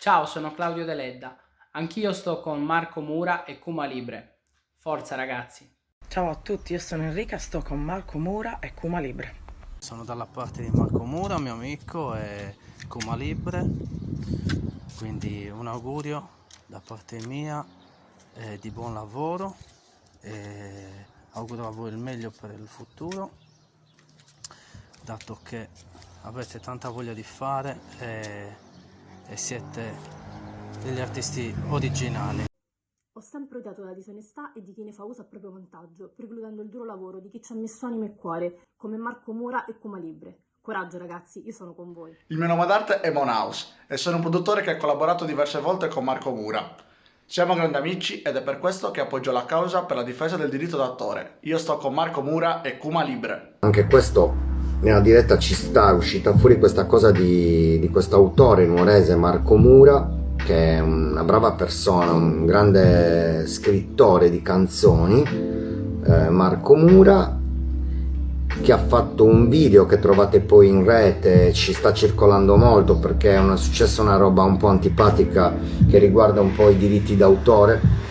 Ciao, sono Claudio Deledda. Anch'io sto con Marco Mura e Kuma Libre. Forza ragazzi! Ciao a tutti, io sono Enrica, sto con Marco Mura e Kuma Libre. Sono dalla parte di Marco Mura, mio amico, e Kuma Libre, quindi un augurio da parte mia di buon lavoro e auguro a voi il meglio per il futuro, dato che avete tanta voglia di fare e siete degli artisti originali. Ho sempre odiato la disonestà e di chi ne fa uso a proprio vantaggio, precludendo il duro lavoro di chi ci ha messo anima e cuore, come Marco Mura e Kuma Libre. Coraggio ragazzi, io sono con voi. Il mio nome d'arte è Monaus e sono un produttore che ha collaborato diverse volte con Marco Mura. Siamo grandi amici ed è per questo che appoggio la causa per la difesa del diritto d'autore. Io sto con Marco Mura e Kuma Libre. Anche questo nella diretta ci sta, è uscita fuori questa cosa di questo autore nuorese Marco Mura, che è una brava persona, un grande scrittore di canzoni, Marco Mura, che ha fatto un video che trovate poi in rete, ci sta circolando molto perché è successa una roba un po' antipatica che riguarda un po' i diritti d'autore.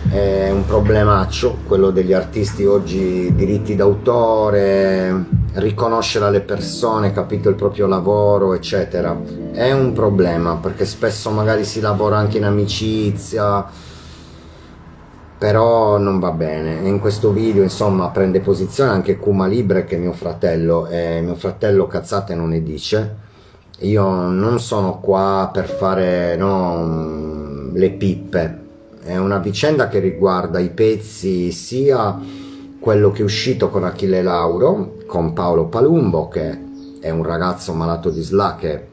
È un problemaccio quello degli artisti oggi, diritti d'autore, riconoscere alle persone, capito, il proprio lavoro, eccetera. È un problema perché spesso magari si lavora anche in amicizia, però non va bene. E in questo video insomma prende posizione anche Kuma Libre, che è mio fratello, e mio fratello cazzate non ne dice. Io non sono qua per fare le pippe. È una vicenda che riguarda i pezzi, sia quello che è uscito con Achille Lauro, con Paolo Palumbo, che è un ragazzo malato di SLA che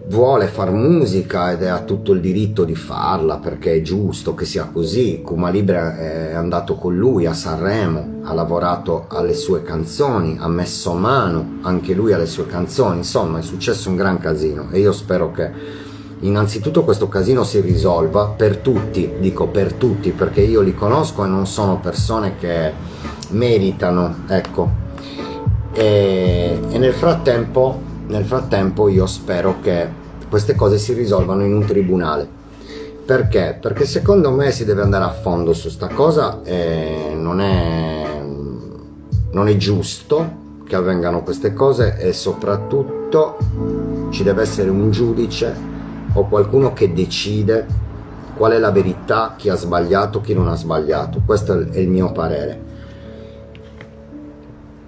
vuole far musica ed ha tutto il diritto di farla perché è giusto che sia così. Kuma Libre è andato con lui a Sanremo, ha lavorato alle sue canzoni, ha messo mano anche lui alle sue canzoni, insomma è successo un gran casino e io spero che innanzitutto questo casino si risolva per tutti, dico per tutti, perché io li conosco e non sono persone che meritano, ecco. E nel frattempo io spero che queste cose si risolvano in un tribunale. Perché? Perché secondo me si deve andare a fondo su sta cosa e non è giusto che avvengano queste cose e soprattutto ci deve essere un giudice o qualcuno che decide qual è la verità, chi ha sbagliato, chi non ha sbagliato. Questo è il mio parere.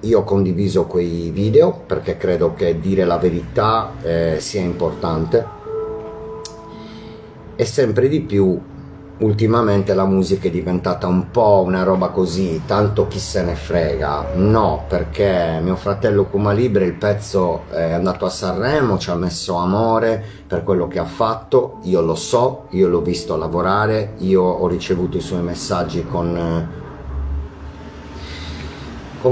Io ho condiviso quei video perché credo che dire la verità sia importante e sempre di più ultimamente la musica è diventata un po' una roba così, tanto chi se ne frega. No, perché mio fratello Kuma Libre, il pezzo è andato a Sanremo, ci ha messo amore per quello che ha fatto, io lo so, io l'ho visto lavorare, io ho ricevuto i suoi messaggi con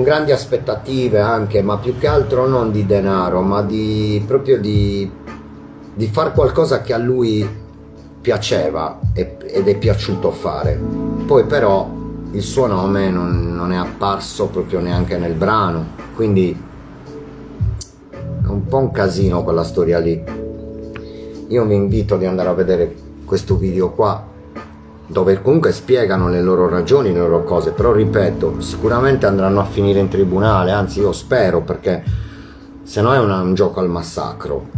grandi aspettative anche, ma più che altro non di denaro, ma proprio di fare qualcosa che a lui piaceva ed è piaciuto fare. Poi però il suo nome non è apparso proprio neanche nel brano, quindi è un po' un casino quella storia lì. Io vi invito ad andare a vedere questo video qua, dove comunque spiegano le loro ragioni, le loro cose, però ripeto, sicuramente andranno a finire in tribunale, anzi io spero, perché se no è un gioco al massacro.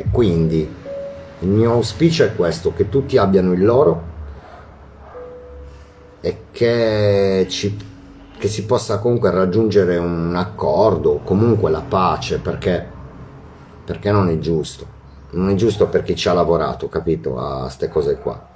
Quindi il mio auspicio è questo, che tutti abbiano il loro e che si possa comunque raggiungere un accordo, comunque la pace, perché non è giusto. Non è giusto per chi ci ha lavorato, capito, a ste cose qua.